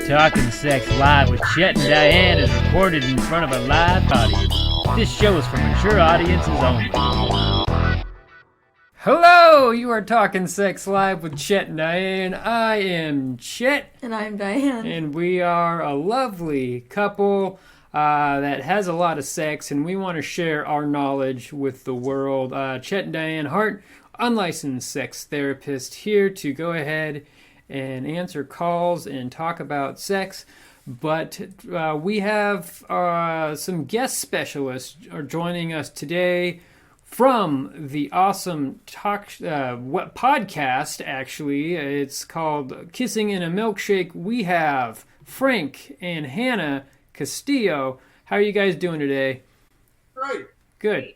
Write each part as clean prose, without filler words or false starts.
Talking Sex Live with Chet and Diane is recorded in front of a live audience. This show is for mature audiences only. Hello, you are Talking Sex Live with Chet and Diane. I am Chet. And I'm Diane. And we are a lovely couple that has a lot of sex, and we want to share our knowledge with the world. Chet and Diane Hart, unlicensed sex therapist, here to go ahead and answer calls and talk about sex. But we have some guest specialists are joining us today from the awesome podcast, actually. It's called Kissing in a Milkshake. We have Frank and Hannah Castillo. How are you guys doing today? Great. Good.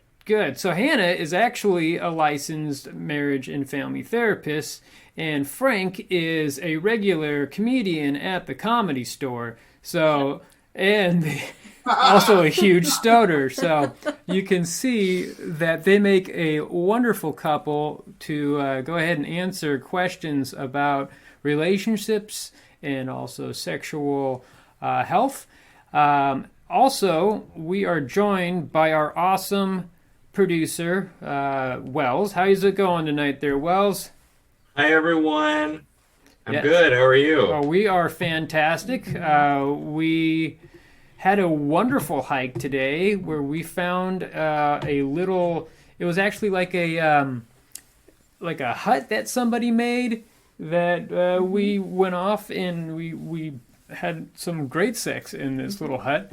So Hannah is actually a licensed marriage and family therapist, and Frank is a regular comedian at the Comedy Store. So, and also a huge stoner. So you can see that they make a wonderful couple to go ahead and answer questions about relationships and also sexual health. Also, we are joined by our awesome producer, Wells. How's it going tonight there, Wells? Hi, everyone. I'm good. How are you? We are fantastic. We had a wonderful hike today where we found a little... It was actually like a hut that somebody made that we went off and we had some great sex in this little hut.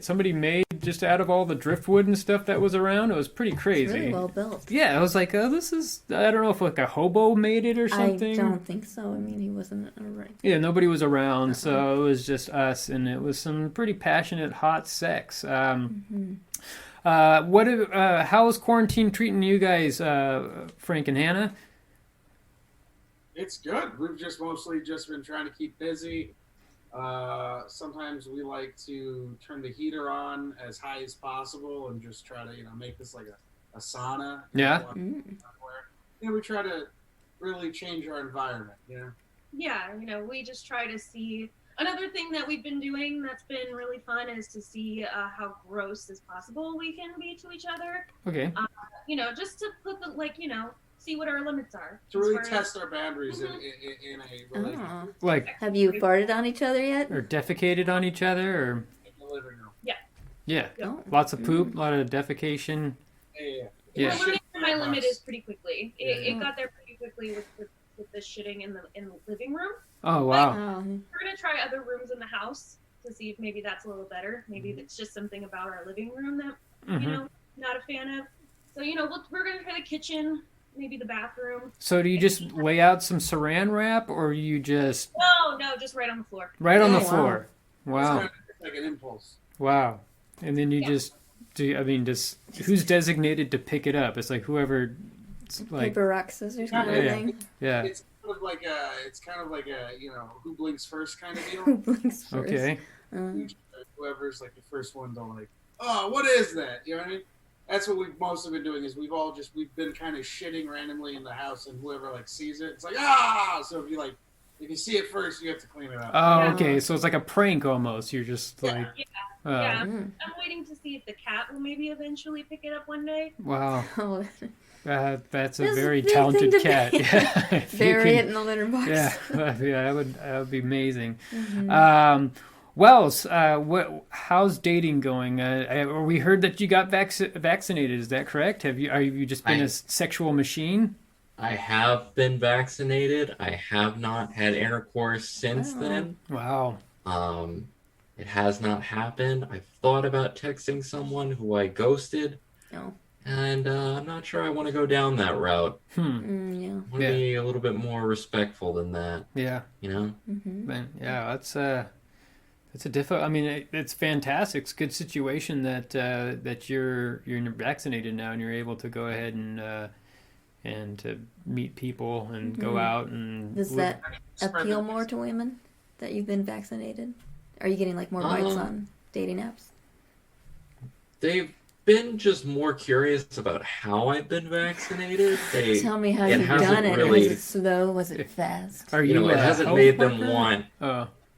Somebody made just out of all the driftwood and stuff that was around. It was pretty crazy. It's really well built. Yeah, I was like, oh, this is, I don't know if like a hobo made it or something. I don't think so. I mean, he wasn't around. Yeah, nobody was around, so it was just us, and it was some pretty passionate, hot sex. How is quarantine treating you guys, Frank and Hannah? It's good. We've just mostly been trying to keep busy. Sometimes we like to turn the heater on as high as possible and just try to, make this like a sauna. Yeah. We try to really change our environment, Yeah, we just try to see. Another thing that we've been doing that's been really fun is to see how gross as possible we can be to each other. Okay. Just to put see what our limits are. To really test our boundaries in a relationship. Like, have you farted on each other yet? Or defecated on each other, or? In the living room. Yeah. Oh. Lots of poop, a lot of defecation. Yeah. My limit is pretty quickly. It got there pretty quickly with the shitting in the living room. Oh, wow. We're gonna try other rooms in the house to see if maybe that's a little better. Maybe it's just something about our living room that not a fan of. So we're gonna try the kitchen. Maybe the bathroom. So do you just lay out some saran wrap, or you just... No, just right on the floor. Right on the floor. Wow. It's like an impulse. Wow. And then you just do, who's designated to pick it up? It's like whoever... Paper, rock, scissors kind of thing. Yeah. It's kind of like a, who blinks first kind of deal. Who blinks first? Okay. Whoever's like the first one to oh, what is that? You know what I mean? That's what we've mostly been doing is we've been kind of shitting randomly in the house, and whoever sees it, it's like, ah! So if you see it first, you have to clean it up. Oh, okay. So it's like a prank almost. You're just like... Yeah. I'm waiting to see if the cat will maybe eventually pick it up one day. Wow. Oh. That's a very talented cat. Yeah. Bury it in the litter box. Yeah, that would be amazing. Mm-hmm. Wells, how's dating going? We heard that you got vaccinated. Is that correct? Have you just been a sexual machine? I have been vaccinated. I have not had intercourse since then. Wow. It has not happened. I've thought about texting someone who I ghosted. No. And I'm not sure I want to go down that route. Yeah. I want to be a little bit more respectful than that. Yeah. Mm-hmm. Yeah, that's a difficult. I mean, it's fantastic. It's a good situation that you're vaccinated now and you're able to go ahead and to meet people and go out and. Does that appeal more to women that you've been vaccinated? Are you getting more bites on dating apps? They've been just more curious about how I've been vaccinated. Tell me how you've done it. Really, was it slow? Was it fast? Are you? It hasn't made them want.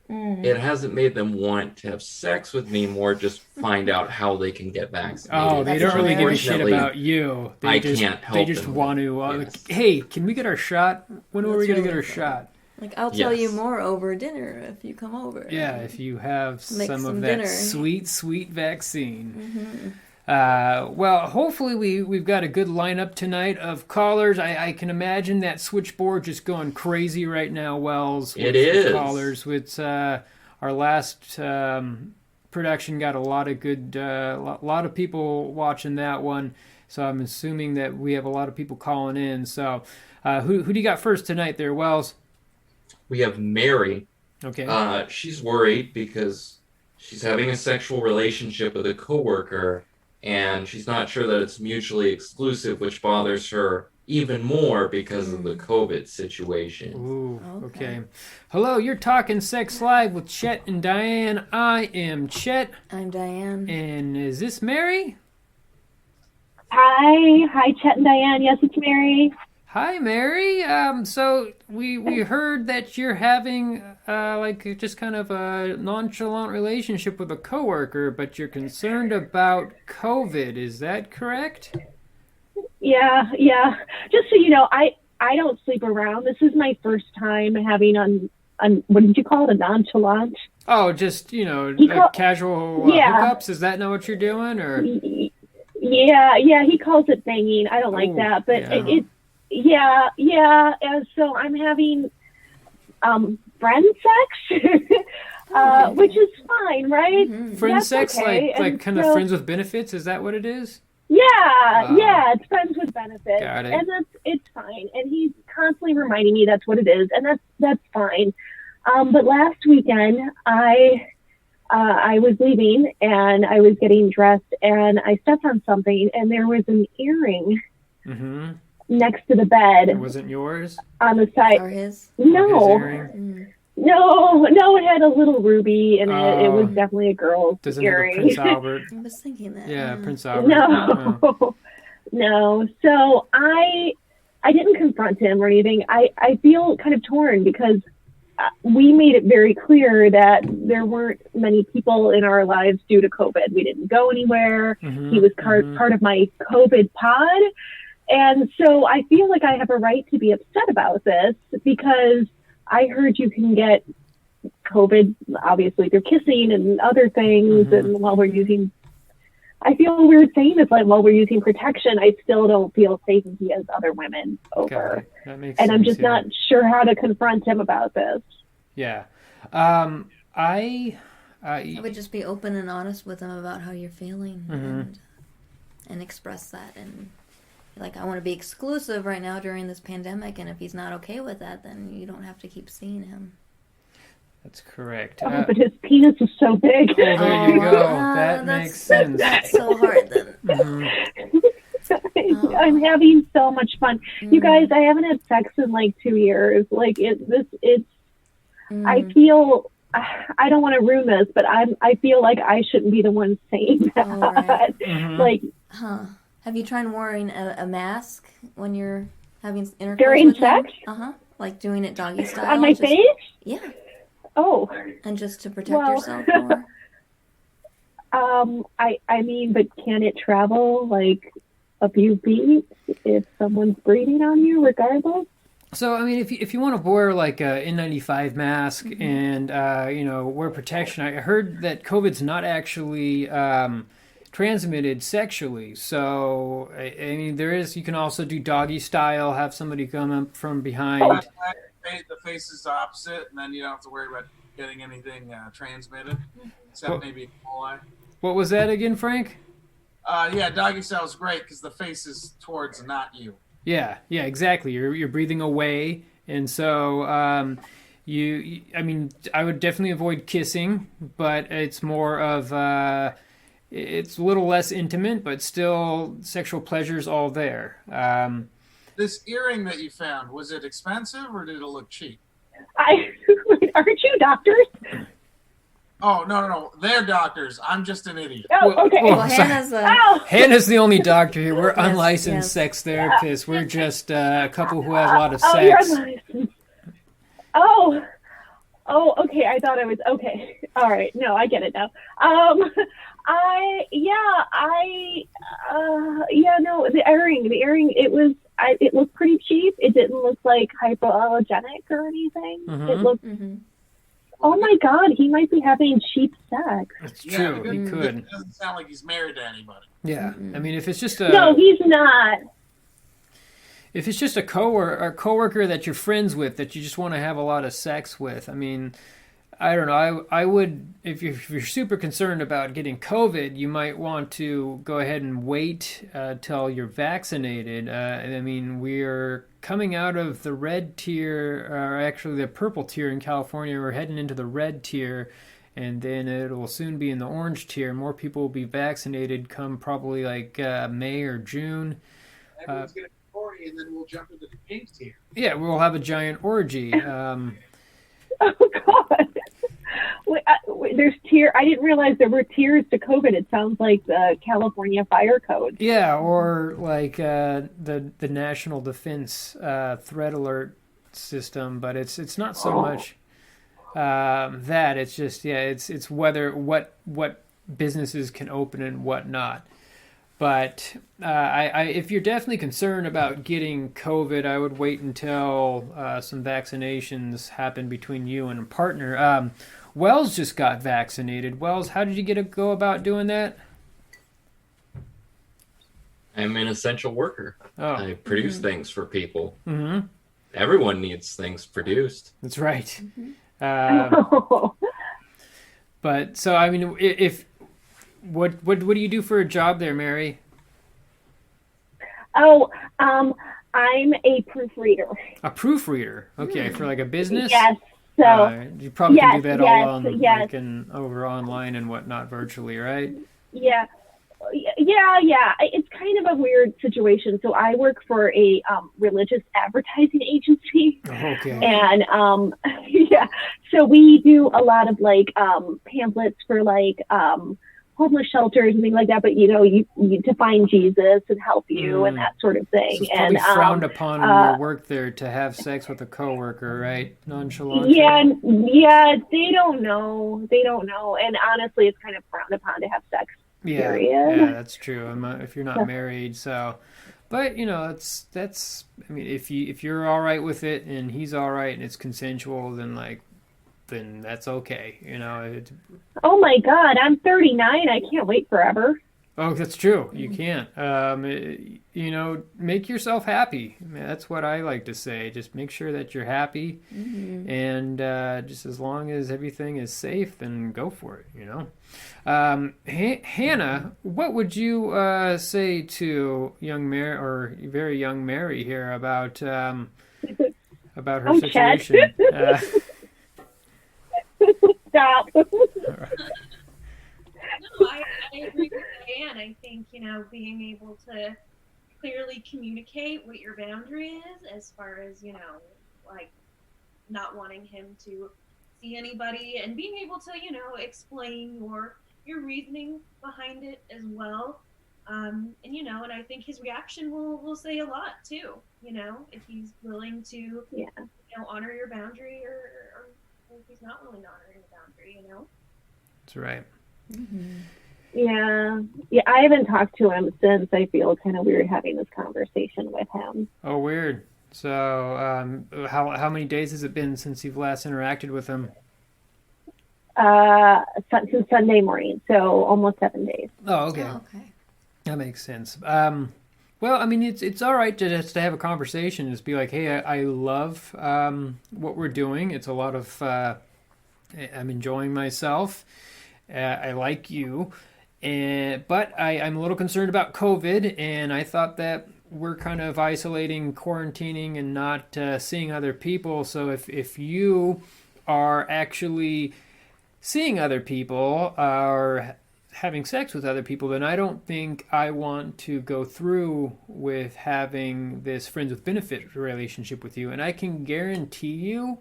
it hasn't made them want to have sex with me, more just find out how they can get vaccinated. Oh, they don't really give a shit Unfortunately, about you. They I just, can't help They just them. want to, Yes. like, hey, can we get our shot? When are we That's going to get really our fun. shot? Like, I'll tell you Yes. more over dinner if you come over. Yeah, if you have Make some some of that dinner. sweet, sweet vaccine. Mm-hmm. Well, hopefully we've got a good lineup tonight of callers. I can imagine that switchboard just going crazy right now, Wells. It with is. callers. With our last production got a lot of good, lot of people watching that one. So I'm assuming that we have a lot of people calling in. So who do you got first tonight there, Wells? We have Mary. Okay. She's worried because she's having a sexual relationship with a coworker, and she's not sure that it's mutually exclusive, which bothers her even more because of the COVID situation. Ooh, Okay. okay. Hello, you're talking Sex Live with Chet and Diane. I am Chet, I'm Diane. and is this Mary? Hi, Chet and Diane. Yes, it's Mary. Hi, Mary. So we heard that you're having like just kind of a nonchalant relationship with a coworker, but you're concerned about COVID. Is that correct? Yeah. Just so you know, I don't sleep around. This is my first time having what did you call it? A nonchalant? Oh, just casual Yeah. hookups. Is that not what you're doing, or? Yeah. He calls it banging. I don't like Ooh, that, but yeah. yeah. And so I'm having friend sex, which is fine, right? Mm-hmm. Friend That's sex, okay. like And kind of so- friends with benefits. Is that what it is? Yeah, it's friends with benefits, Got it. and it's fine. And he's constantly reminding me that's what it is, and that's fine. But last weekend, I was leaving and I was getting dressed, and I stepped on something, and there was an earring Mm-hmm. next to the bed It wasn't yours. on the side. Or his. No, His earring? Mm. no, it had a little ruby in it. It was Oh. definitely a girl's Doesn't have a earring. Prince Albert. I was thinking that. Yeah, yeah. Prince Albert. Oh. No. So I didn't confront him or anything. I feel kind of torn because we made it very clear that there weren't many people in our lives due to COVID. We didn't go anywhere. Mhm, He was mhm. part of my COVID pod. And so I feel like I have a right to be upset about this because I heard you can get COVID, obviously, through kissing and other things. Mhm. And while we're using, I feel weird saying this, like while we're using protection, I still don't feel safety as other women Got over. it. That makes And I'm sense, just yeah. not sure how to confront him about this. Yeah. I would just be open and honest with him about how you're feeling and express that. And like, I want to be exclusive right now during this pandemic, and if he's not okay with that, then you don't have to keep seeing him. That's correct. But his penis is so big. Oh, there you go. Ah, That that's- makes sense. That's so hard then. Mhm. I'm having so much fun. Mm. You guys, I haven't had sex in like 2 years. Like it's. I Mm. feel. I don't want to ruin this, but I feel like I shouldn't be the one saying that. Oh, right. Mhm. Like Huh. Have you tried wearing a mask when you're having intercourse During with him? sex? Like doing it doggy style? on my just- face. Yeah. Oh, And just to protect Well- yourself more? I mean, but can it travel like a few feet if someone's breathing on you, regardless? So, I mean, if you want to wear like a N95 mask and wear protection, I heard that COVID's not actually transmitted sexually. So, I mean, you can also do doggy style, have somebody come up from behind. The face is opposite, and then you don't have to worry about getting anything transmitted, except Well- maybe Ebola. What was that again, Frank? Yeah, doggy style is great because the face is towards not you. Yeah, exactly. You're breathing away, and so I mean, I would definitely avoid kissing, but it's more of it's a little less intimate, but still sexual pleasure's all there. This earring that you found, was it expensive or did it look cheap? Aren't you doctors? Oh, no. They're doctors. I'm just an idiot. Oh, Well- okay. well- Well, sorry. Hannah's Oh, Hannah's the only doctor here. We're Yes, unlicensed yes. sex therapists. We're just a couple who have a lot of oh, you're sex. unlicensed. Oh, Oh, okay. I thought I was okay. All right. No, I get it now. No, the airing, it looked pretty cheap. It didn't look like hypoallergenic or anything. Mm-hmm. It looked, oh my God, he might be having cheap sex. That's true. He could. It doesn't sound like he's married to anybody. Yeah. I mean, if it's just No, he's not. If it's just a coworker that you're friends with that you just want to have a lot of sex with, I mean, I don't know. I would, if you're super concerned about getting COVID, you might want to go ahead and wait till you're vaccinated. I mean, we're coming out of the red tier, or actually the purple tier in California. We're heading into the red tier, and then it will soon be in the orange tier. More people will be vaccinated come probably like May or June. Everyone's going to be 40, and then we'll jump into the pink tier. Yeah, we'll have a giant orgy. Oh God. Wait, there's tier. I didn't realize there were tiers to COVID. It sounds like the California fire code. Yeah, or like the National Defense threat alert system, but it's not so much that. It's just it's whether what businesses can open and what not. But if you're definitely concerned about getting COVID, I would wait until some vaccinations happen between you and a partner. Wells just got vaccinated. Wells, how did you go about doing that? I'm an essential worker. Oh. I produce things for people. Mm-hmm. Everyone needs things produced. That's right. Oh. But so I mean, what do you do for a job there, Mary? Oh, I'm a proofreader. A proofreader. Okay, for like a business. Yes. So you probably can do that all on yes. over online and whatnot virtually, right? Yeah. It's kind of a weird situation. So I work for a religious advertising agency. Okay. And so we do a lot of like pamphlets for like homeless shelters and things like that. But you to find Jesus and help you and that sort of thing. So it's probably frowned upon when you work there to have sex with a coworker, right? Nonchalant. Yeah, they don't know. And honestly, it's kind of frowned upon to have sex. Yeah, period. Yeah, that's true. If you're not married, so. But that's. I mean, if you're all right with it and he's all right and it's consensual, then that's okay. Oh my God, I'm 39. I can't wait forever. Oh, that's true. You can't. Make yourself happy. I mean, that's what I like to say. Just make sure that you're happy, and just as long as everything is safe, then go for it. Hannah, what would you say to young Mary or very young Mary here about her situation? Stop. No, I agree with Diane. I think, being able to clearly communicate what your boundary is as far as, like not wanting him to see anybody and being able to, explain your reasoning behind it as well. And I think his reaction will say a lot too, if he's willing to, honor your boundary or if he's not willing to honor your boundary, That's right. Mm-hmm. Yeah. I haven't talked to him since. I feel kind of weird having this conversation with him. Oh, weird. So, how many days has it been since you've last interacted with him? Since Sunday morning, so almost 7 days. Oh, okay. That makes sense. Well, I mean, it's all right to have a conversation. Just be like, hey, I love what we're doing. It's a lot of. I'm enjoying myself. I like you, but I'm a little concerned about COVID, and I thought that we're kind of isolating, quarantining, and not seeing other people. So if you are actually seeing other people or having sex with other people, then I don't think I want to go through with having this friends with benefit relationship with you. And I can guarantee you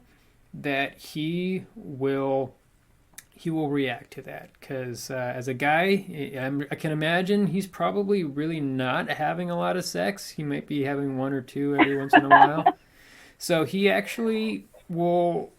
that he will react to that, because as a guy, I can imagine he's probably really not having a lot of sex. He might be having one or two every once in a while. So he actually will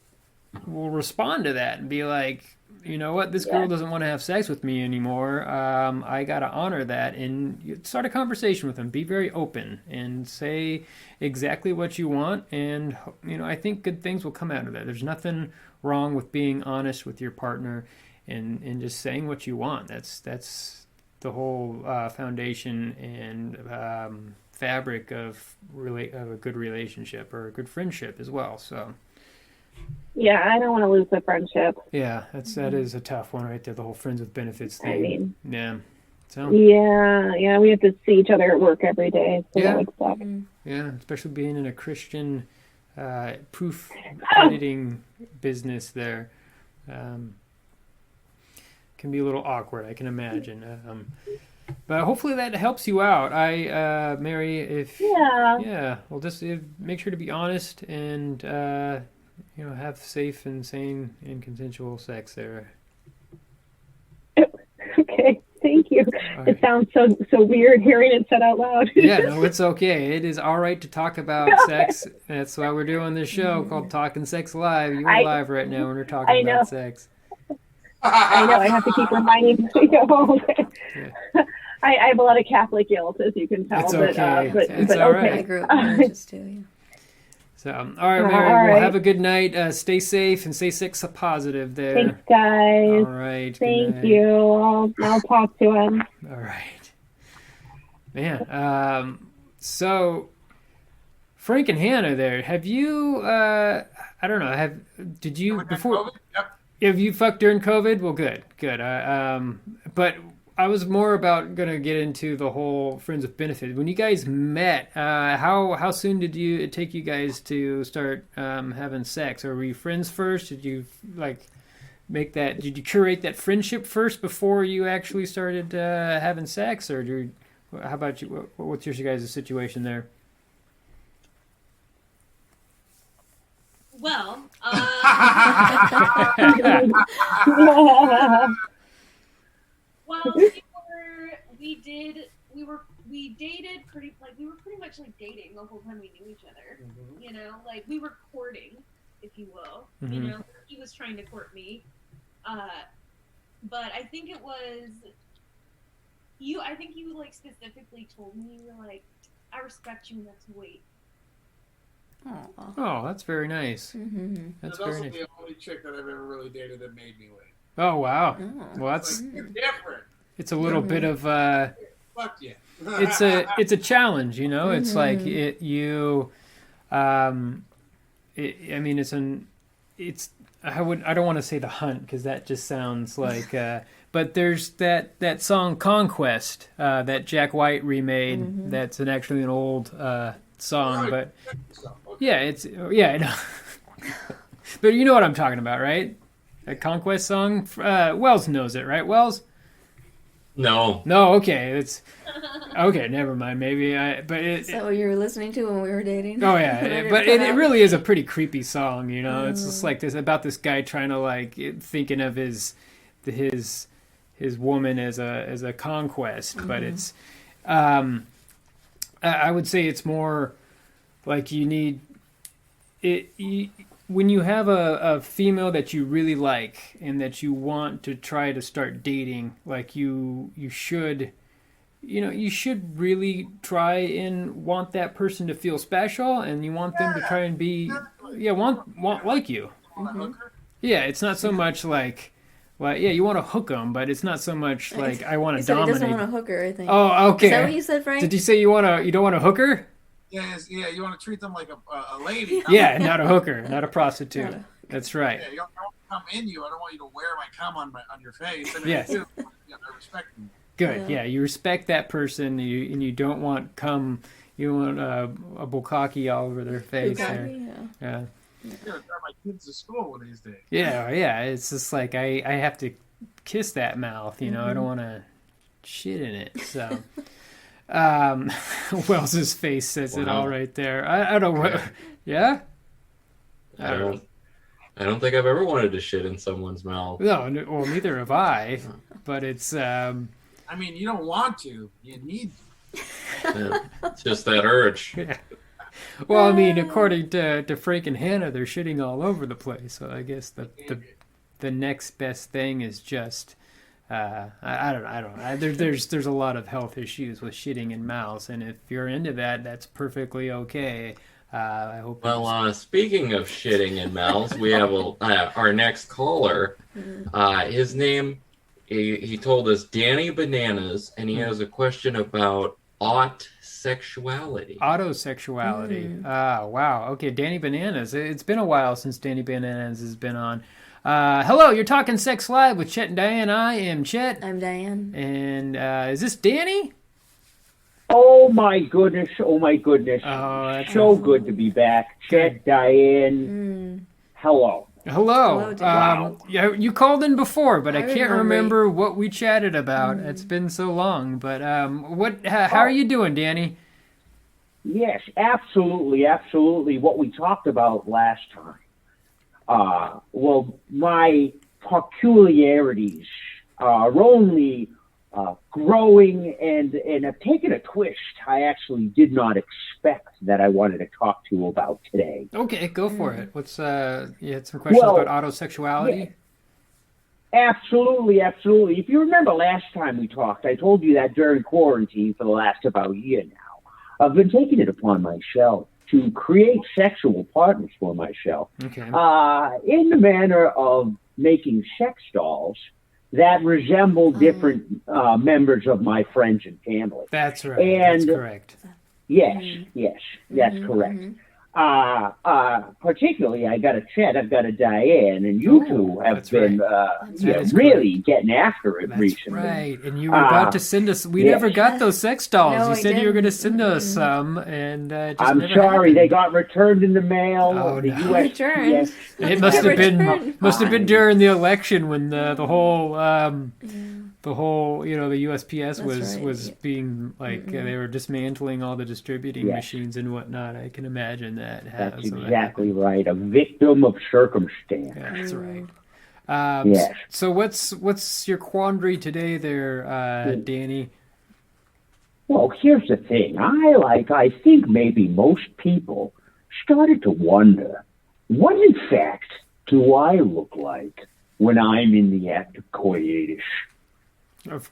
will respond to that and be like, you know what, this girl doesn't want to have sex with me anymore. I got to honor that. And you start a conversation with them. Be very open and say exactly what you want. And, I think good things will come out of that. There's nothing wrong with being honest with your partner and just saying what you want. That's the whole foundation and fabric of a good relationship or a good friendship as well. So. Yeah, I don't want to lose the friendship. Yeah, that is a tough one right there. The whole friends with benefits thing. I mean, yeah. So. Yeah, we have to see each other at work every day. So that would suck. Yeah, especially being in a Christian proof editing business there. Can be a little awkward, I can imagine. But hopefully that helps you out. Mary, well, just make sure to be honest and have safe and sane and consensual sex there. Okay, thank you. Right. It sounds so weird hearing it said out loud. Yeah, no, it's okay. It is all right to talk about sex. That's why we're doing this show called Talking Sex Live. You're live right now when we're talking about sex. I know. I have to keep reminding you. Yeah. I have a lot of Catholic guilt, as you can tell. It's okay. It's but all okay. right. I grew up religious too. Yeah. So, all right, Mary. Well, have a good night. Stay safe and stay sex positive there. Thanks, guys. All right. Thank you. I'll talk to him. All right. Man, so Frank and Hannah there, have you, I don't know, did you, before, have you fucked during COVID? Well, good. But I was more about going to get into the whole friends with benefits. When you guys met, how soon did it take you guys to start having sex? Or were you friends first? Did you did you curate that friendship first before you actually started having sex? Or how about you? What's your guys' situation there? Well, we dated pretty much like dating the whole time we knew each other. Mm-hmm. Like we were courting, if you will. Mm-hmm. He was trying to court me. But I think it was you. I think you like specifically told me, you were like, I respect you enough to wait. Oh, that's very nice. Mm-hmm. That's very nice. The only chick that I've ever really dated that made me wait. Oh wow! Well, that's different. It's a little bit of fuck yeah. it's a challenge, It's like I don't want to say the hunt because that just sounds like. But there's that song Conquest that Jack White remade. Mm-hmm. That's actually an old song, but I know. But you know what I'm talking about, right? That Conquest song. Wells knows it, right? Wells. No. Okay. It's okay. Never mind. Maybe is that what you were listening to when we were dating? Oh yeah, but it really is a pretty creepy song. It's just like this about this guy trying to thinking of his woman as a conquest, but it's I would say it's more like you need it. When you have a female that you really like and that you want to try to start dating, like you should really try and want that person to feel special, and you want them to try and be want like you. Mm-hmm. Yeah, it's not so much like you want to hook them, but it's not so much like I want to dominate. He doesn't want to hook her, I think. Oh, okay. Is that what you said, Frank? Did you say you don't want to hook her? Yes, yeah, you want to treat them like a lady. Yeah, not a hooker, not a prostitute. That's right. Yeah, I don't come in you. I don't want you to wear my cum on your face. I mean, yes. I respect them. Good. Yeah, you respect that person, and you don't want cum. You want a bukkake all over their face. Yeah. I'm gonna drive my kids to school one of these days. Yeah. It's just like I have to kiss that mouth. I don't want to shit in it. So. Wells's face says it all right there. I don't know what. Yeah. I don't think I've ever wanted to shit in someone's mouth. No, well, neither have I. But it's. I mean, you don't want to. You need to. Yeah, it's just that urge. Yeah. Well, I mean, according to Frank and Hannah, they're shitting all over the place. So I guess the next best thing is just I don't know. There's a lot of health issues with shitting in mouths, and if you're into that, that's perfectly okay. I hope. Well, speaking of shitting in mouths, we have our next caller. His name, he told us Danny Bananas, and he has a question about autosexuality. Autosexuality. Wow. Okay, Danny Bananas. It's been a while since Danny Bananas has been on. Hello, you're talking Sex Live with Chet and Diane. I am Chet. I'm Diane. And is this Danny? Oh my goodness. Oh, that's so good to be back. Chet, Diane, hello. Hello. Wow. You called in before, but I can't remember. remember what we chatted about. It's been so long. But how are you doing, Danny? Yes, absolutely. What we talked about last time. Well, my peculiarities are only growing and have taken a twist I actually did not expect that I wanted to talk to you about today. Okay, go for it. What's you had some questions about autosexuality? Yeah, absolutely. If you remember last time we talked, I told you that during quarantine for the last about year now, I've been taking it upon myself to create sexual partners for myself. Okay. In the manner of making sex dolls that resemble different members of my friends and family. That's right. And that's correct. Yes, that's correct. Particularly, I got a Chet, I've got a Diane, and you two have been really getting after it recently. Right, and you were about to send us. We never got those sex dolls. No, you said you were going to send us some, and I'm never sorry, happened. they got returned in the mail. Oh, the no. USPS. It must have been during the election when the whole the USPS was being like they were dismantling all the distributing machines and whatnot. I can imagine that. That's exactly right. A victim of circumstance. That's right. Yes. So what's your quandary today, there, Danny? Well, here's the thing. I think maybe most people started to wonder, what in fact do I look like when I'm in the act of coitus? Of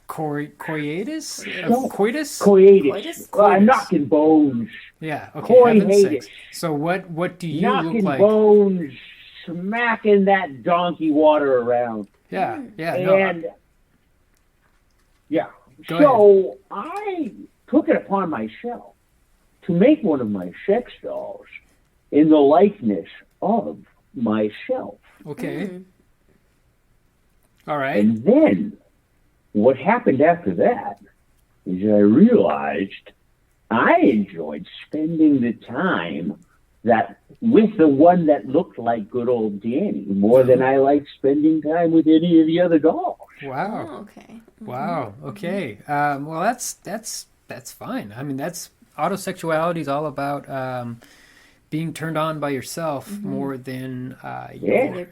coitus? Of coitus? Coitus. Knocking bones. Yeah, okay, having sex. So what do you knocking look like? Bones, smacking that donkey water around. Yeah. And, Go so I took it upon myself to make one of my sex dolls in the likeness of myself. Okay. All right. And then what happened after that is I realized I enjoyed spending the time with the one that looked like good old Danny more than I liked spending time with any of the other dolls. Wow. Oh, okay. Wow. Okay. Well, that's fine. I mean, that's autosexuality is all about being turned on by yourself more than other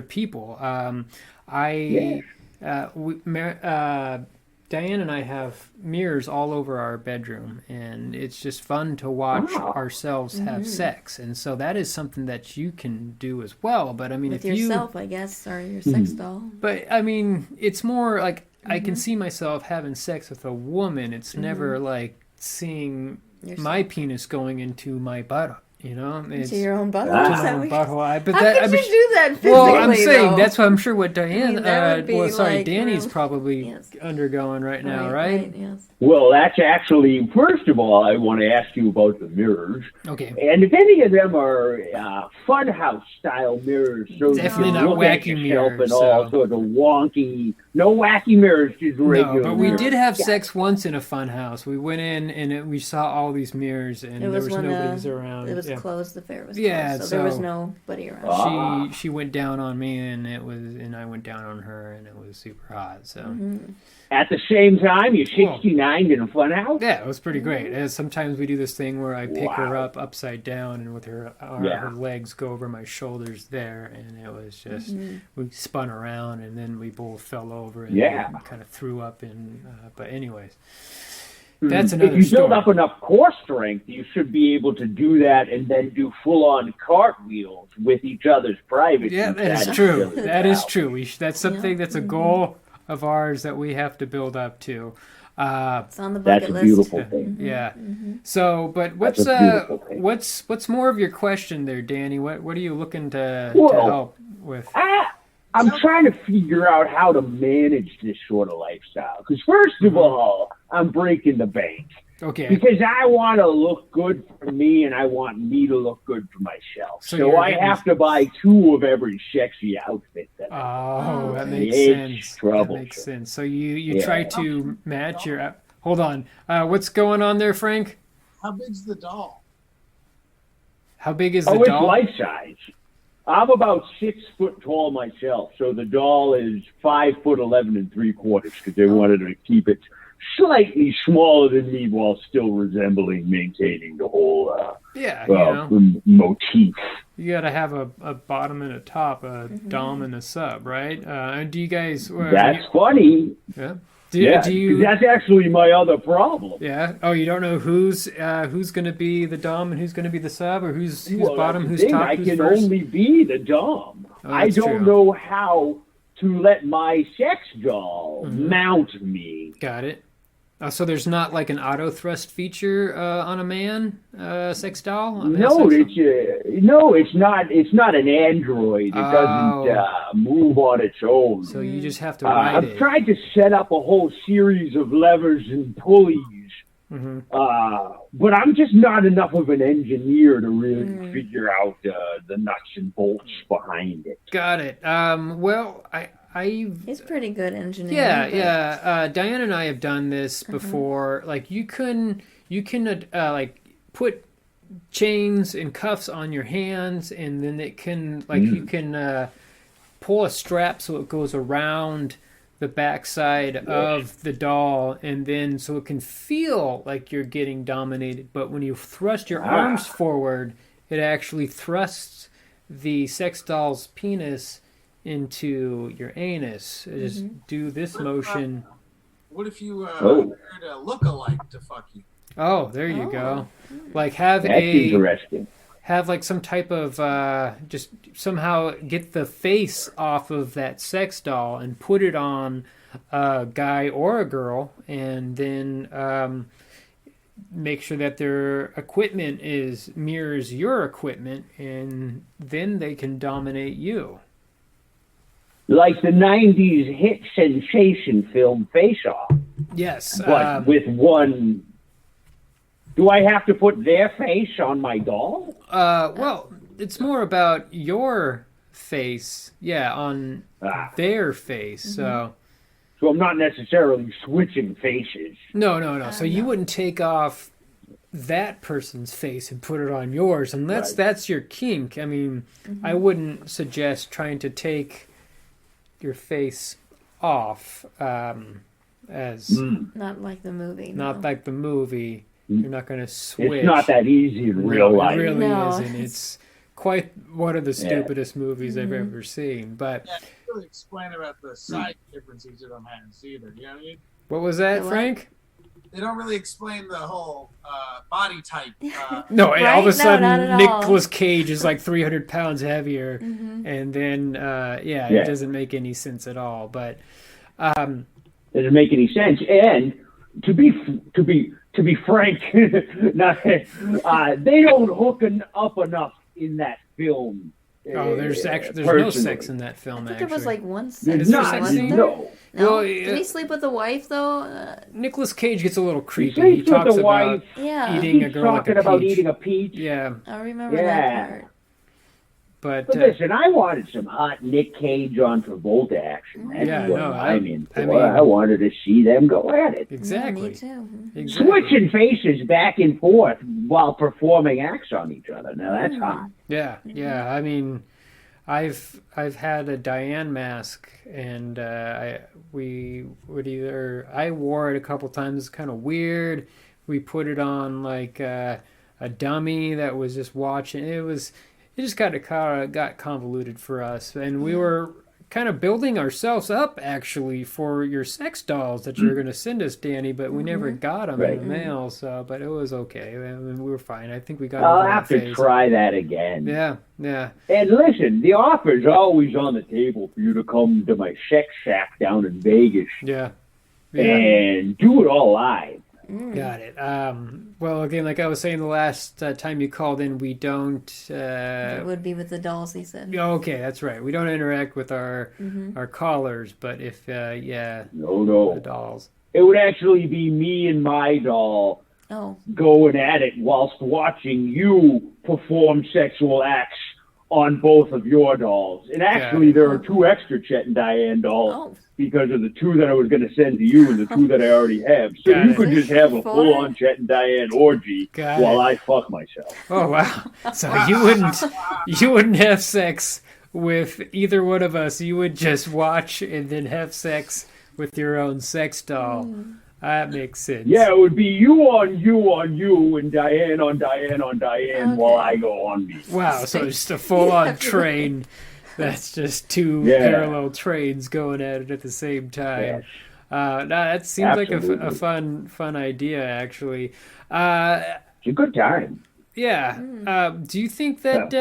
people. Diane and I have mirrors all over our bedroom, and it's just fun to watch ourselves have sex. And so that is something that you can do as well. But I mean, with if yourself, I guess, or your sex doll. But I mean, it's more like I can see myself having sex with a woman. It's never like seeing my penis going into my butt. You know, it's to your own butthole. How could you do that physically? Well, I'm saying though? that's what I'm sure what Diane. like, Danny's probably undergoing right now, right? Yes. Well, that's actually, first of all, I want to ask you about the mirrors. Okay. And if any of them are funhouse style mirrors, so definitely you not look wacky at yourself mirrors. and all sort of wonky, no wacky mirrors, just regular. No, but we mirrors. did have sex once in a fun house. We went in and we saw all these mirrors, and there was nobody around. It was closed. The fair was closed, so there was nobody around. She went down on me, and I went down on her, and it was super hot. So at the same time, you're 69 in a funhouse. Yeah, it was pretty great. Sometimes we do this thing where I pick her up upside down, and with her legs go over my shoulders there, and it was just we spun around, and then we both fell over and kind of threw up. But anyways. That's another If you story. build up enough core strength, you should be able to do that and then do full-on cartwheels with each other's privates. Yeah, that is true. That is true. That's something that's a goal of ours that we have to build up to. It's on the bucket list. That's a beautiful thing. Yeah. So, but what's more of your question there, Danny? What are you looking to help with? I'm trying to figure out how to manage this sort of lifestyle. Because first of all, I'm breaking the bank. Okay. Because I want to look good for me, and I want me to look good for myself. So I have to buy 2 of every sexy outfit. That makes sense. That makes sense. So you try to match your. Hold on. What's going on there, Frank? How big's the doll? How big is the doll? It's life size. I'm about 6 foot tall myself, so the doll is 5'11" .3" because they wanted to keep it slightly smaller than me while still maintaining the whole motif. You got to have a bottom and a top, a dom and a sub, right? Do you guys? That's funny. Yeah. Do you? That's actually my other problem. Yeah. Oh, you don't know who's going to be the dom and who's going to be the sub, or who's bottom, who's top, I who's can first? only be the dom. I don't true. know how to let my sex doll mount me. Got it. So there's not like an auto thrust feature on a man sex doll? No, it's not. It's not an android. It doesn't move on its own. So you just have to ride it. I've tried to set up a whole series of levers and pulleys, but I'm just not enough of an engineer to really figure out the nuts and bolts behind it. Got it. Well, He's pretty good engineering. Yeah. Diane and I have done this before. Like you can like put chains and cuffs on your hands, and then it can you can pull a strap so it goes around the backside of the doll, and then so it can feel like you're getting dominated. But when you thrust your arms forward, it actually thrusts the sex doll's penis into your anus. Just do this motion. What if you hired a look-alike to fuck you? Oh, there you go. Like That's interesting. Have like some type of just somehow get the face off of that sex doll and put it on a guy or a girl, and then make sure that their equipment mirrors your equipment, and then they can dominate you. Like the 90s hit sensation film Face Off. Yes. But with one... Do I have to put their face on my doll? Well, it's more about your face, on their face. So I'm not necessarily switching faces. No. So you wouldn't take off that person's face and put it on yours, and that's your kink. I mean, I wouldn't suggest trying to take your face off as not like the movie. Like the movie. You're not going to switch. It's not that easy in real life. It really isn't. It's quite one of the stupidest movies I've ever seen. But yeah, really explain about the size differences that I'm having either. You know what I mean? What was that, Frank? They don't really explain the whole body type. No, all of a sudden Nicolas Cage is like 300 pounds heavier, and then it doesn't make any sense at all. But doesn't make any sense. And to be frank, they don't hook up enough in that film. There's no sex in that film. I think there was like one sex. There's not. No. Well, did he sleep with the wife though? Nicolas Cage gets a little creepy. He talks about eating a girl like a peach. About eating a peach. Yeah, I remember that part. But listen, I wanted some hot Nick Cage on Travolta action. I wanted to see them go at it. Exactly. Me too. Exactly. Switching faces back and forth while performing acts on each other. Now that's hot. Yeah. I mean, I've had a Diane mask, and I wore it a couple times. It's kind of weird. We put it on like a dummy that was just watching. It just got convoluted for us, and we were kind of building ourselves up, actually, for your sex dolls that you're going to send us, Danny, but we never got them in the mail, so, but it was okay. I mean, we were fine. I think we got I'll over have that to phase. try that again. Yeah, yeah. And listen, the offer's always on the table for you to come to my sex shack down in Vegas. Yeah. And do it all live. Got it. Well, again, like I was saying the last time you called in, we don't... it would be with the dolls, he said. Okay, that's right. We don't interact with our callers, but if, No. the dolls. It would actually be me and my doll going at it whilst watching you perform sexual acts on both of your dolls. And actually, there are 2 extra Chet and Diane dolls because of the 2 that I was going to send to you and the 2 that I already have. So you could just have a full-on Chet and Diane orgy while I fuck myself. Oh, wow. So you wouldn't have sex with either one of us. You would just watch and then have sex with your own sex doll. That makes sense. Yeah, it would be you on you, and Diane on Diane while I go on me. Wow, so just a full-on train. That's just 2 parallel trains going at it at the same time. No, that seems like a fun idea, actually. It's a good time. Yeah. Do you think that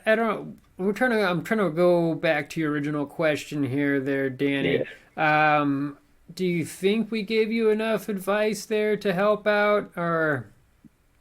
I don't know? I'm trying to go back to your original question here, there, Danny. Yes. Do you think we gave you enough advice there to help out, or?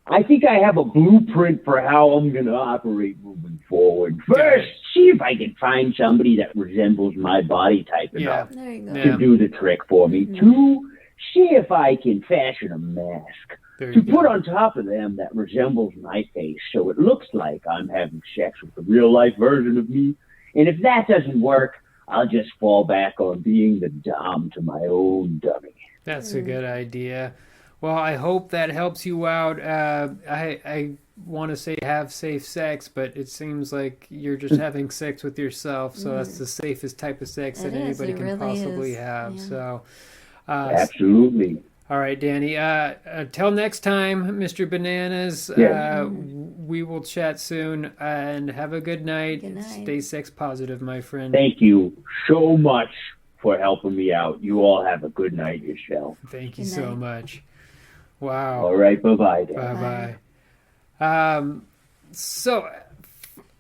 I think I have a blueprint for how I'm going to operate moving forward. First, see if I can find somebody that resembles my body type enough to do the trick for me. 2, see if I can fashion a mask to put on top of them that resembles my face so it looks like I'm having sex with the real-life version of me. And if that doesn't work, I'll just fall back on being the dom to my own dummy. That's a good idea. Well, I hope that helps you out. I want to say have safe sex, but it seems like you're just having sex with yourself, so that's the safest type of sex that anybody can possibly have. So, absolutely. All right, Danny. Till next time, Mr. Bananas. We will chat soon, and have a good night. Good night. Stay sex positive, my friend. Thank you so much for helping me out. You all have a good night yourself. Thank you so much. Wow. All right, bye-bye. Bye-bye. So,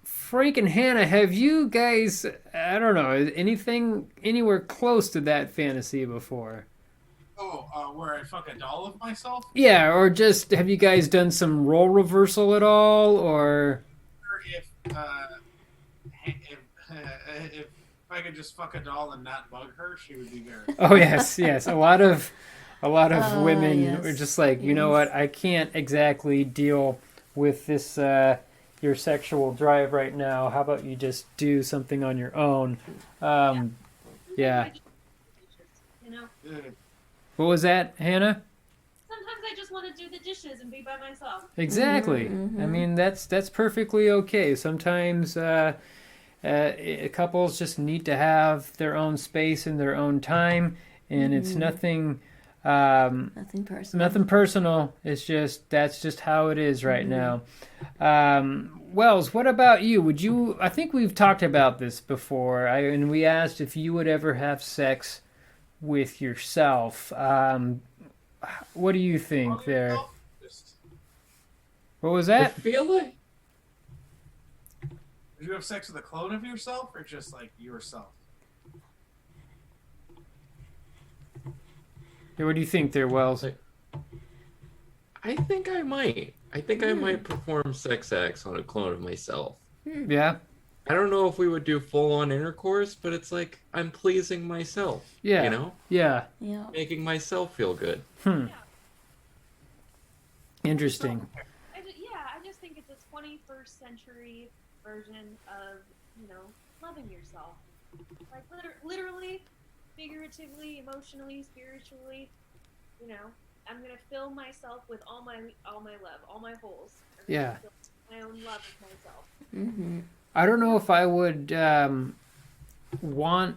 Frank and Hannah, have you guys, I don't know, anything anywhere close to that fantasy before? Where I fuck a doll of myself? Yeah, or just, have you guys done some role reversal at all, or? If I could just fuck a doll and not bug her, she would be very. Oh, yes. A lot of women are just like, you know what, I can't exactly deal with this, your sexual drive right now. How about you just do something on your own? Yeah. You know? What was that, Hannah? Sometimes I just want to do the dishes and be by myself. Exactly. I mean, that's perfectly okay. Sometimes couples just need to have their own space and their own time, and it's nothing personal. It's just, that's just how it is right now. Wells, what about you? I think we've talked about this before, and we asked if you would ever have sex with yourself. What do you think there? What was that? I feel like... Did you have sex with a clone of yourself, or just like yourself? Yeah, what do you think there, Wells? I think I might. I think I might perform sex acts on a clone of myself. Yeah? I don't know if we would do full-on intercourse, but it's like I'm pleasing myself. Yeah. You know? Yeah. Making myself feel good. Interesting. I just think it's a 21st century version of, loving yourself. Like literally, figuratively, emotionally, spiritually, I'm gonna fill myself with all my love, all my holes. Yeah. Fill my own love of myself. I don't know if I would want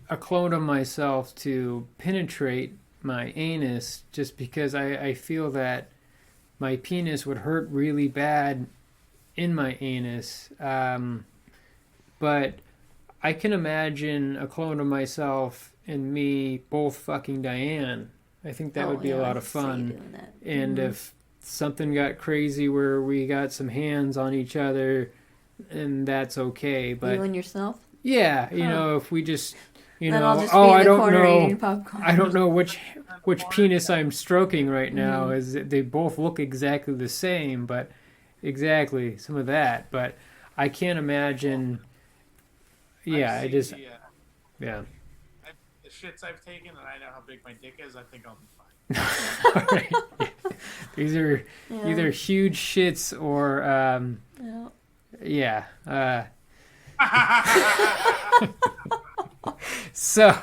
a clone of myself to penetrate my anus, just because I feel that my penis would hurt really bad in my anus. But I can imagine a clone of myself and me both fucking Diane. I think that would be a lot of fun. And if something got crazy where we got some hands on each other, and that's okay. But you and yourself? Yeah, you know, if we just, then I'll just be in the corner eating popcorn. I don't know which penis I'm stroking right now. Is they both look exactly the same, but exactly some of that. But I can't imagine. Yeah, I just. Yeah. The shits I've taken, and I know how big my dick is. I think I'll be fine. All right. These are either huge shits or. Yeah. So,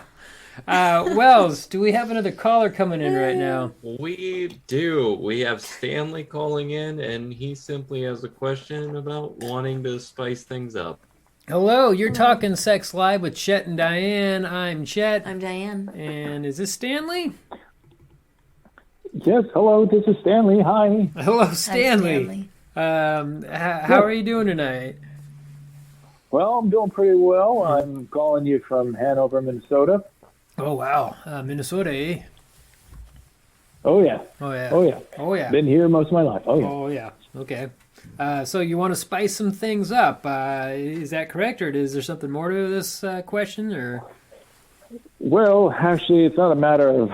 Wells, do we have another caller coming in right now? We do. We have Stanley calling in, and he simply has a question about wanting to spice things up. Hello, you're talking Sex Live with Chet and Diane. I'm Chet. I'm Diane. And is this Stanley? Yes, hello, this is Stanley. Hi. Hello, Stanley. How are you doing tonight? Well, I'm doing pretty well. I'm calling you from Hanover, Minnesota. Oh, wow. Minnesota, eh? Oh, yeah. Oh, yeah. Oh, yeah. Oh, yeah. Been here most of my life. Oh, yeah. Oh, yeah. Okay. So you want to spice some things up. Is that correct, or is there something more to this question? Or? Well, actually, it's not a matter of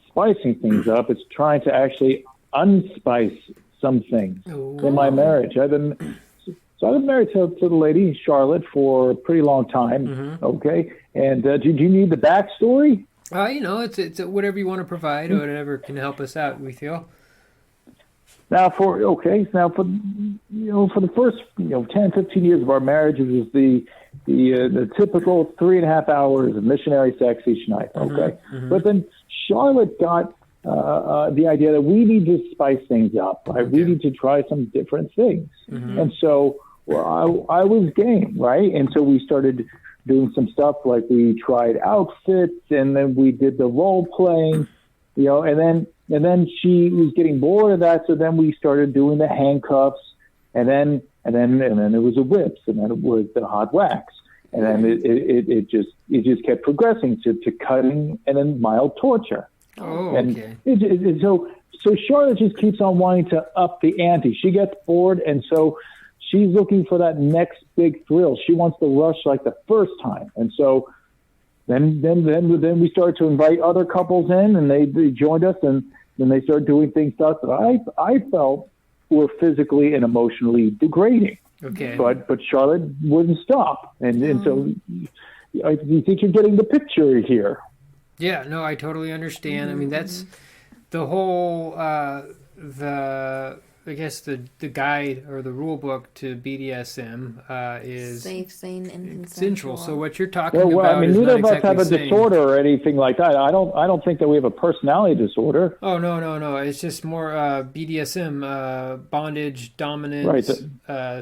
spicing things up. It's trying to actually unspice some things in my marriage. I've been married to the lady, Charlotte, for a pretty long time, okay? And do you need the backstory? You know, it's whatever you want to provide, or whatever can help us out, we feel. Now, for the first 10, 15 years of our marriage, it was the typical 3.5 hours of missionary sex each night, okay? But then Charlotte got the idea that we need to spice things up. Right? We need to try some different things. And so I was game, right? And so we started doing some stuff like we tried outfits, and then we did the role playing, and then she was getting bored of that, so then we started doing the handcuffs, and then it was the whips, and then it was the hot wax, and then it just kept progressing to cutting and then mild torture. Oh, and okay. So Charlotte just keeps on wanting to up the ante. She gets bored, and so she's looking for that next big thrill. She wants the rush like the first time, and so then we started to invite other couples in, and they joined us, and then they started doing things to us that I felt were physically and emotionally degrading. Okay. But Charlotte wouldn't stop, and so I think you're getting the picture here. Yeah, no, I totally understand. I mean, that's the whole, I guess the guide or the rule book to BDSM is safe, sane, and consensual. So what you're talking well, about I mean, is neither not of us exactly have a sane. disorder or anything like that. I don't think that we have a personality disorder. Oh, no. It's just more BDSM, bondage, dominance, right,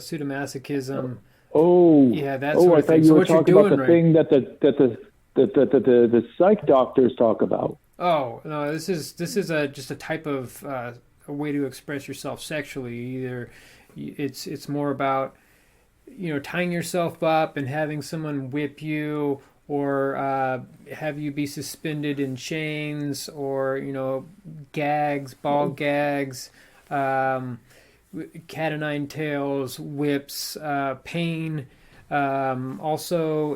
sadomasochism. Oh, yeah, that's sort of I thought thing. you So were what you're talking doing, about the right? thing that the psych doctors talk about. Oh no, this is just a type of a way to express yourself sexually. Either it's more about tying yourself up and having someone whip you, or have you be suspended in chains, or gags, ball gags, cat o' nine tails, whips, pain. Also,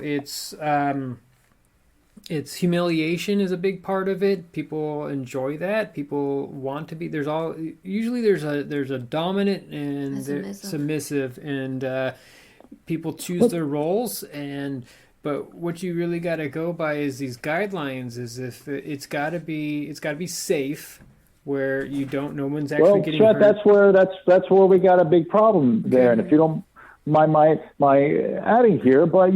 it's humiliation is a big part of it. People enjoy that. People want to be. There's a dominant and submissive, and people choose their roles. But what you really got to go by is these guidelines. Is if it's got to be safe, where no one's actually getting hurt. That's where we got a big problem there. And if you don't mind my adding here, but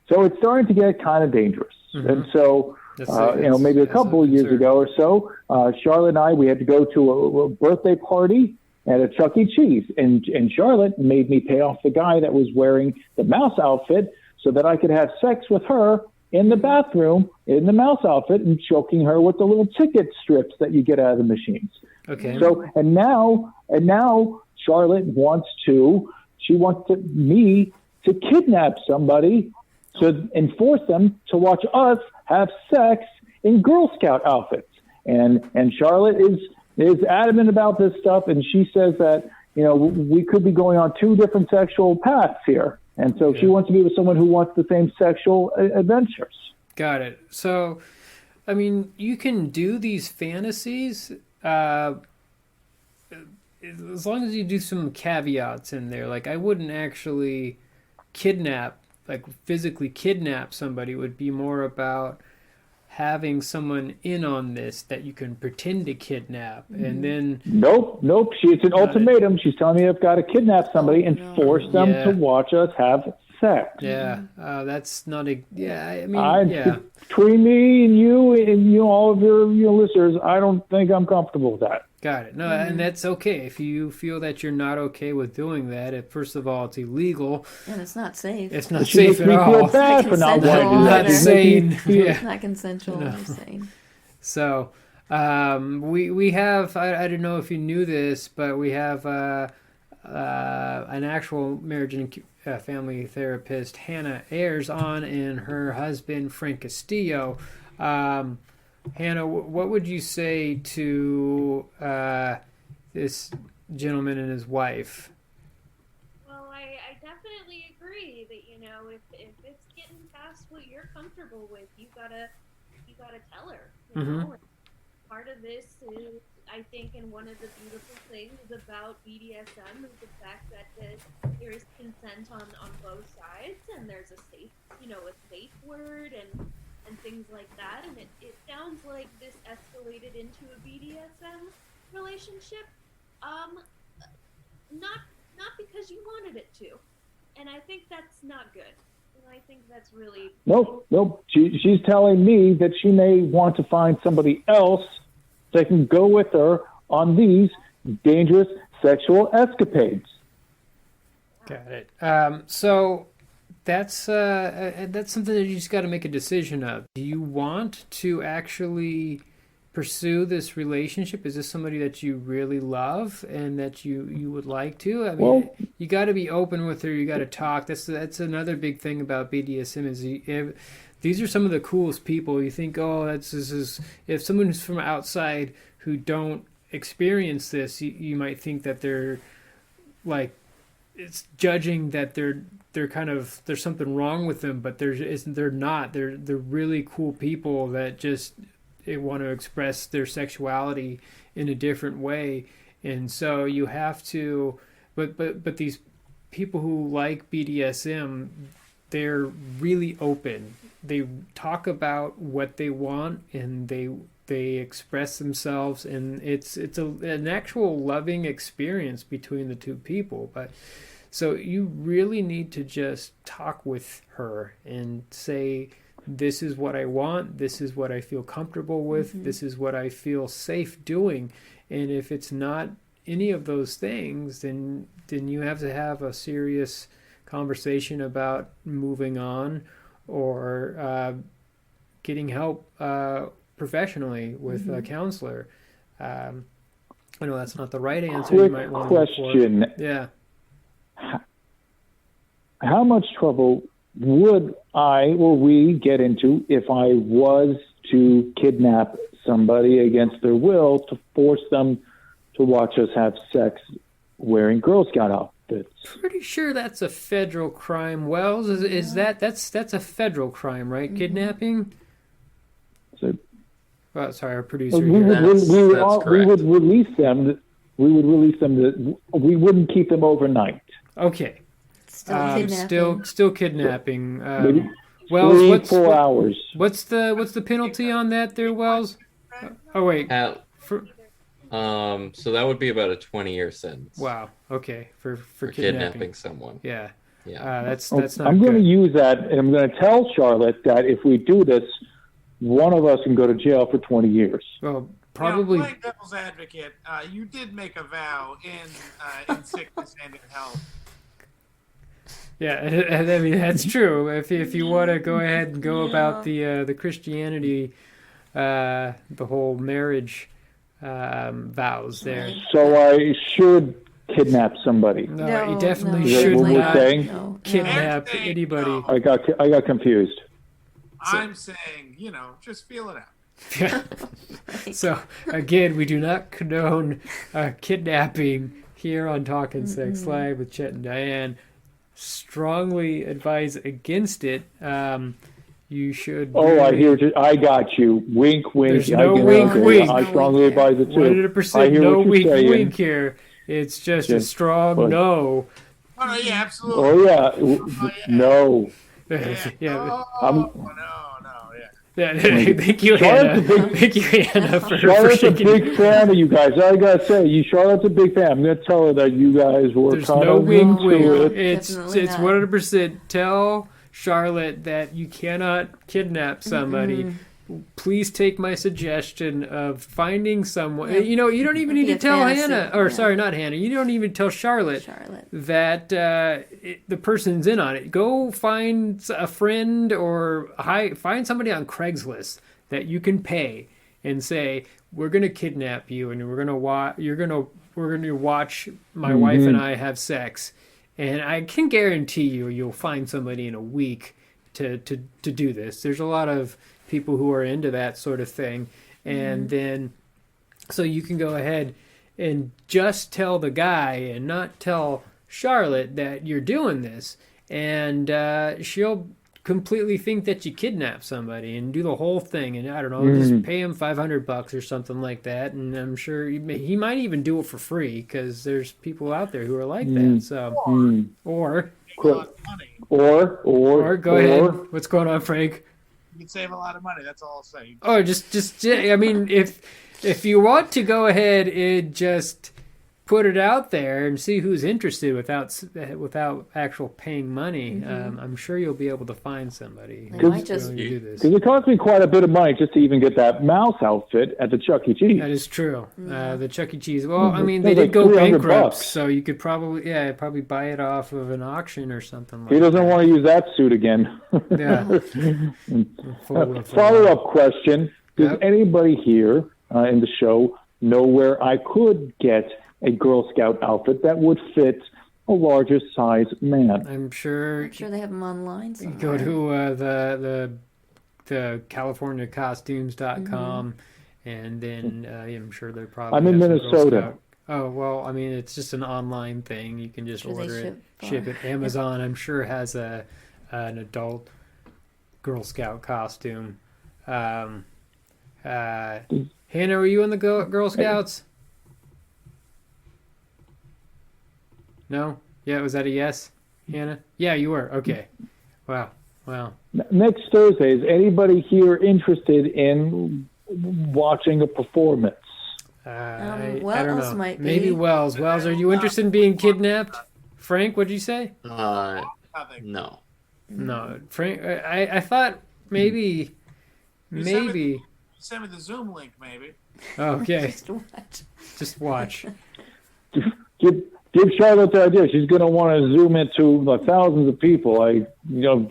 so it's starting to get kind of dangerous. And so, maybe a couple of years ago or so, Charlotte and I, we had to go to a birthday party at a Chuck E. Cheese. And Charlotte made me pay off the guy that was wearing the mouse outfit so that I could have sex with her in the bathroom in the mouse outfit and choking her with the little ticket strips that you get out of the machines. Okay. So, and now Charlotte wants me to kidnap somebody and force them to watch us have sex in Girl Scout outfits. And Charlotte is adamant about this stuff, and she says that, you know, we could be going on two different sexual paths here. And so she wants to be with someone who wants the same sexual adventures. Got it. So, I mean, you can do these fantasies as long as you do some caveats in there. Like, I wouldn't actually physically kidnap somebody. It would be more about having someone in on this that you can pretend to kidnap, and then nope. It's an ultimatum. She's telling me I've got to kidnap somebody and force them to watch us have sex. Yeah, that's not a. Yeah, I mean, between me and you, all of your listeners, I don't think I'm comfortable with that. Got it. No, and that's okay. If you feel that you're not okay with doing that, first of all, it's illegal. And it's not safe. It's not safe at all. Feel bad for not wanting to do that. Not sane. It's not consensual. No. You're saying. So, we have, I don't know if you knew this, but we have an actual marriage and family therapist, Hannah Ayers, on, and her husband, Frank Castillo. Hannah, what would you say to this gentleman and his wife? Well, I definitely agree that, you know, if it's getting past what you're comfortable with, you gotta tell her. You know? Part of this is, I think, and one of the beautiful things about BDSM is the fact that there is consent on both sides, and there's a safe word and things like that, and it sounds like this escalated into a BDSM relationship, not because you wanted it to, and I think that's not good, and I think that's really... Nope, she's telling me that she may want to find somebody else that can go with her on these dangerous sexual escapades. Got it. So... That's something that you just got to make a decision of. Do you want to actually pursue this relationship? Is this somebody that you really love and that you would like to? I mean, you got to be open with her. You got to talk. That's another big thing about BDSM is these are some of the coolest people. You think, this is if someone who's from outside who don't experience this, you might think that they're like, it's judging that they're kind of, there's something wrong with them, but they're not. They're really cool people that just want to express their sexuality in a different way. And so you have to, but these people who like BDSM, they're really open. They talk about what they want, and they express themselves, and it's an actual loving experience between the two people. But so you really need to just talk with her and say, this is what I want, this is what I feel comfortable with, this is what I feel safe doing. And if it's not any of those things, then you have to have a serious conversation about moving on or getting help professionally with a counselor. I know that's not the right answer. Quick you might want question. Yeah. How much trouble would I or we get into if I was to kidnap somebody against their will to force them to watch us have sex wearing Girl Scout outfits? Pretty sure that's a federal crime. Wells, is that's a federal crime, right? Kidnapping. So, sorry, our producer. We would release them. We wouldn't keep them overnight. Okay. Still kidnapping. Maybe Wells, 4 hours. What's the penalty on that there, Wells? Oh wait. So that would be about a 20-year sentence. Wow. Okay. For kidnapping someone. Yeah. Yeah. That's not. I'm going to good. use that, and I'm going to tell Charlotte that if we do this, one of us can go to jail for 20 years. Well, probably. Playing devil's advocate, you did make a vow in sickness and in health. Yeah, I mean that's true. If you want to go ahead and go about the Christianity, the whole marriage vows there. So I should kidnap somebody. No, you definitely Is that should what we're not saying? kidnap anybody. I got confused. I'm saying, just feel it out. Yeah. So again, we do not condone kidnapping here on Talking Sex Live with Chet and Diane. Strongly advise against it. You should. I hear. I got you. Wink, wink. There's no wink, wink. I strongly advise it too. 100% no wink, wink here. It's just a strong no. Oh yeah, absolutely. No. Yeah. Yeah. Thank you, Hannah. Thank you, Hannah, for Charlotte's a shaking. big fan of you guys. I gotta say, Charlotte's a big fan. I'm gonna tell her that you guys were. There's no wink, wink. It's Definitely not. 100%. Tell Charlotte that you cannot kidnap somebody. Please take my suggestion of finding someone. You don't even need to tell Hannah, or sorry, not Hannah. You don't even tell Charlotte that the person's in on it. Go find a friend or find somebody on Craigslist that you can pay and say, we're going to kidnap you and we're going to watch my wife and I have sex. And I can guarantee you'll find somebody in a week to do this. There's a lot of people who are into that sort of thing. And then, so you can go ahead and just tell the guy and not tell Charlotte that you're doing this. And she'll completely think that you kidnapped somebody and do the whole thing. And I don't know, just pay him $500 or something like that. And I'm sure he might even do it for free because there's people out there who are like that. So, or go ahead. What's going on, Frank? You can save a lot of money. That's all I'll say. Oh, just I mean, if you want to go ahead and just put it out there and see who's interested without actual paying money, I'm sure you'll be able to find somebody who's willing to do this. Because it cost me quite a bit of money just to even get that mouse outfit at the Chuck E. Cheese. That is true. The Chuck E. Cheese. Well, I mean, they did go bankrupt, so you could probably buy it off of an auction or something like that. He doesn't want to use that suit again. Yeah. Follow-up question. Does anybody here in the show know where I could get a Girl Scout outfit that would fit a larger size man? I'm sure they have them online somewhere. Go to the CaliforniaCostumes.com and then I'm sure they're probably. I'm in Minnesota. Oh, well, I mean, it's just an online thing. You can just order it, ship it. Amazon, I'm sure, has an adult Girl Scout costume. Hannah, were you in the Girl Scouts? No? Yeah, was that a yes, Hannah? Yeah, you were. Okay. Wow. Next Thursday, is anybody here interested in watching a performance? I don't know. Might be. Maybe Wells. Wells, are you interested in being kidnapped? Frank, what'd you say? No. No. Frank, I thought maybe. Send me the Zoom link, maybe. Okay. Just watch. Give Charlotte the idea. She's going to want to zoom into thousands of people.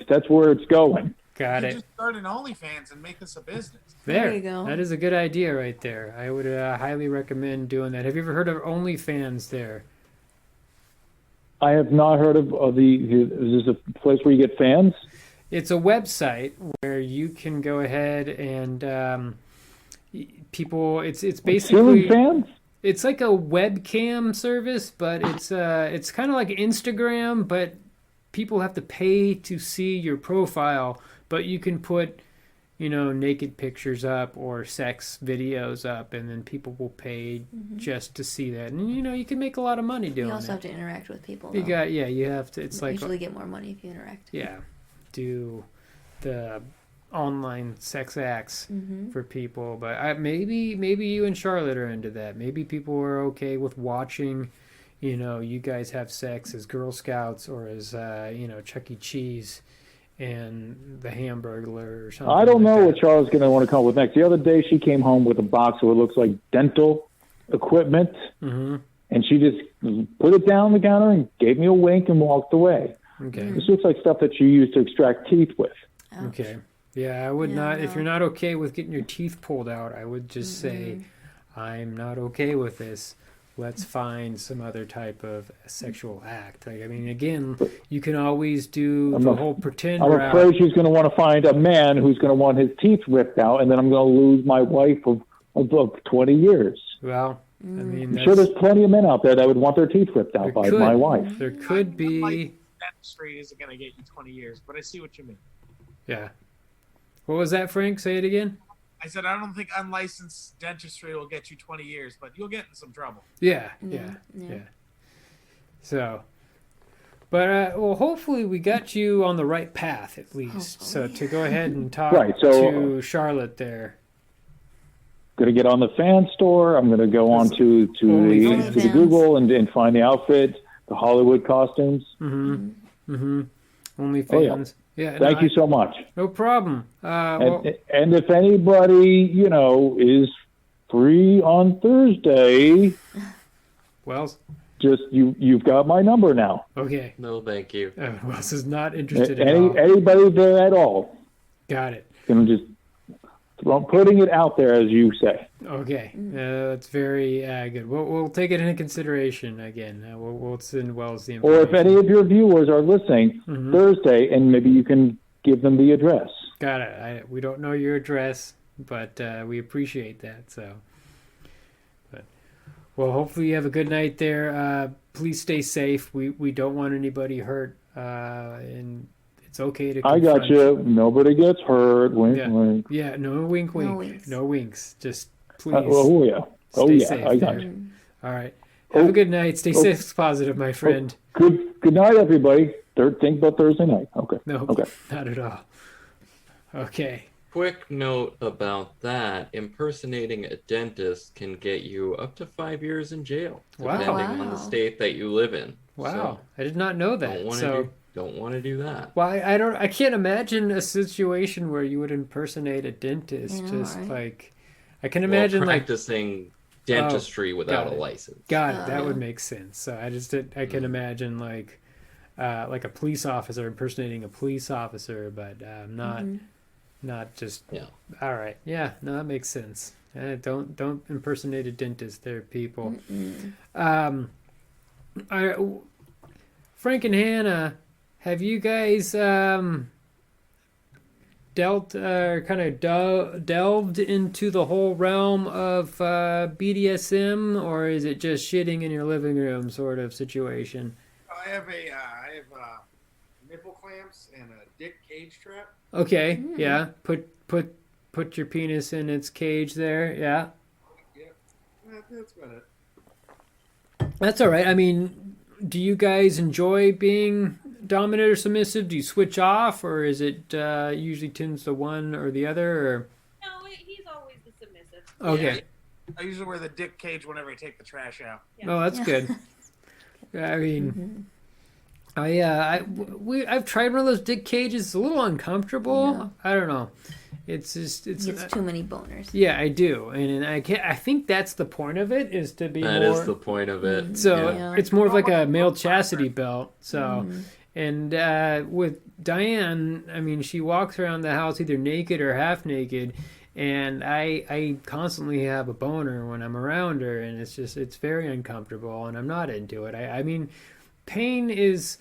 That's where it's going. Got it. Just start an OnlyFans and make this a business. There you go. That is a good idea right there. I would highly recommend doing that. Have you ever heard of OnlyFans there? I have not heard of is this a place where you get fans? It's a website where you can go ahead and people. It's basically fans. It's like a webcam service, but it's kind of like Instagram, but people have to pay to see your profile. But you can put, naked pictures up or sex videos up, and then people will pay just to see that. And you can make a lot of money doing it. You also have to interact with people. You have to. It's you like usually get more money if you interact. Yeah, do the online sex acts for people, but maybe you and Charlotte are into that. Maybe people are okay with watching, you guys have sex as Girl Scouts or as Chuck E. Cheese and the Hamburglar or something. I don't know that. what Charlotte's going to want to come up with next. The other day she came home with a box of what looks like dental equipment, and she just put it down the counter and gave me a wink and walked away. Okay, this looks like stuff that you use to extract teeth with. Ouch. Okay. Yeah, I would not. No. If you're not okay with getting your teeth pulled out, I would just say, I'm not okay with this. let's find some other type of sexual act. Like, I mean, again, you can always do the whole pretend I'm route. afraid she's going to want to find a man who's going to want his teeth ripped out, and then I'm going to lose my wife of 20 years. Well, I mean, I'm sure there's plenty of men out there that would want their teeth ripped out by my wife. There could be. Dentistry isn't going to get you 20 years, but I see what you mean. Yeah. What was that, Frank? Say it again. I said I don't think unlicensed dentistry will get you 20 years, but you'll get in some trouble. Yeah. So, but well, hopefully we got you on the right path at least. So to go ahead and talk to Charlotte there. Going to get on the fan store. I'm going to go on to the Google and find the outfit, the Hollywood costumes. OnlyFans. Yeah. Thank you so much. No problem. And if anybody, is free on Thursday, Wells, just you've got my number now. Okay. No, thank you. Wells is not interested at all. Anybody there at all? Got it. I'm just putting it out there, as you say. Okay. That's very good. We'll take it into consideration again. We'll send Wells the information. Or if any of your viewers are listening Thursday, and maybe you can give them the address. Got it. We don't know your address, but we appreciate that. So, well, hopefully you have a good night there. Please stay safe. We don't want anybody hurt, and it's okay to. I got you. Nobody gets hurt. Wink, wink. Yeah, no wink, wink. No winks. Just please. Stay safe I got you. All right. Have a good night. Stay safe, positive, my friend. Good night, everybody. Think about Thursday night. Okay. No, not at all. Okay. Quick note about that. Impersonating a dentist can get you up to 5 years in jail, depending on the state that you live in. Wow. So I did not know that. Don't want to do that. Well, I can't imagine a situation where you would impersonate a dentist. I can imagine practicing dentistry without a license. That would make sense. So I can imagine like a police officer impersonating a police officer, but not just. Yeah. All right. Yeah. No, that makes sense. Don't impersonate a dentist, there, people. Frank and Hannah, have you guys delved into the whole realm of BDSM, or is it just shitting in your living room sort of situation? I have nipple clamps and a dick cage trap. Okay, yeah. Put your penis in its cage there, yeah. Yeah, that's about it. That's all right. I mean, do you guys enjoy being dominant or submissive? Do you switch off, or is it usually tends to one or the other? Or? No, he's always the submissive. Okay. Yeah, I usually wear the dick cage whenever I take the trash out. Yeah. Oh, that's good. I mean, I've tried one of those dick cages. It's a little uncomfortable. Yeah. I don't know. It's too many boners. Yeah, I do, and I think that's the point of it, is to be. That is the point of it. So it's more of like a male chastity belt. So, and with Diane, I mean, she walks around the house either naked or half naked, and I constantly have a boner when I'm around her, and it's very uncomfortable, and I'm not into it. I mean, pain is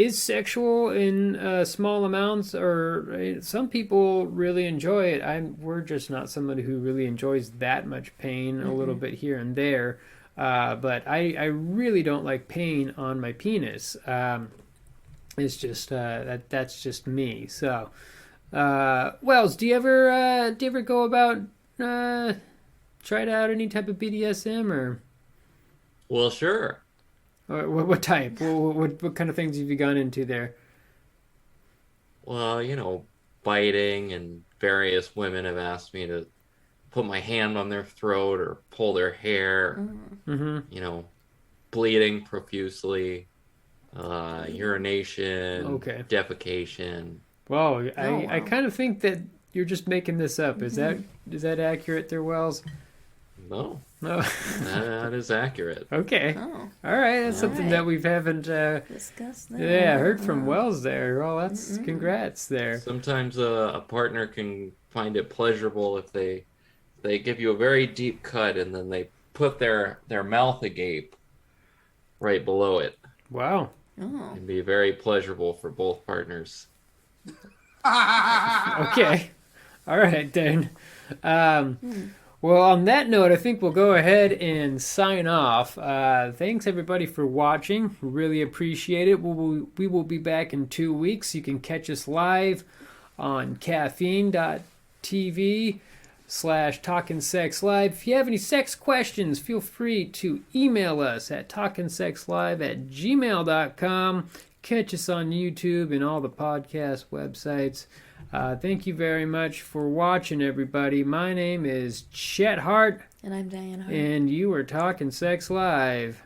sexual in small amounts, or some people really enjoy it. We're just not somebody who really enjoys that much pain. A little bit here and there, but I really don't like pain on my penis. It's just that's just me. So, Wells, do you ever go about try out any type of BDSM or? Well, sure. What type? What kind of things have you gone into there? Well, biting, and various women have asked me to put my hand on their throat or pull their hair. Bleeding profusely, urination, defecation. Well, I kind of think that you're just making this up. Is that accurate there, Wells? No. That is accurate. Okay. Oh. All right. That's something that we haven't discussed. Yeah, heard from Wells there. Well, that's congrats there. Sometimes a partner can find it pleasurable if they give you a very deep cut and then they put their mouth agape right below it. Wow. Oh. It'd be very pleasurable for both partners. Okay. All right, then. Well, on that note, I think we'll go ahead and sign off. Thanks, everybody, for watching. We really appreciate it. We will be back in 2 weeks. You can catch us live on caffeine.tv/talkingsexlive. If you have any sex questions, feel free to email us at talkingsexlive@gmail.com. Catch us on YouTube and all the podcast websites. Thank you very much for watching, everybody. My name is Chet Hart. And I'm Diane Hart. And you are Talking Sex Live.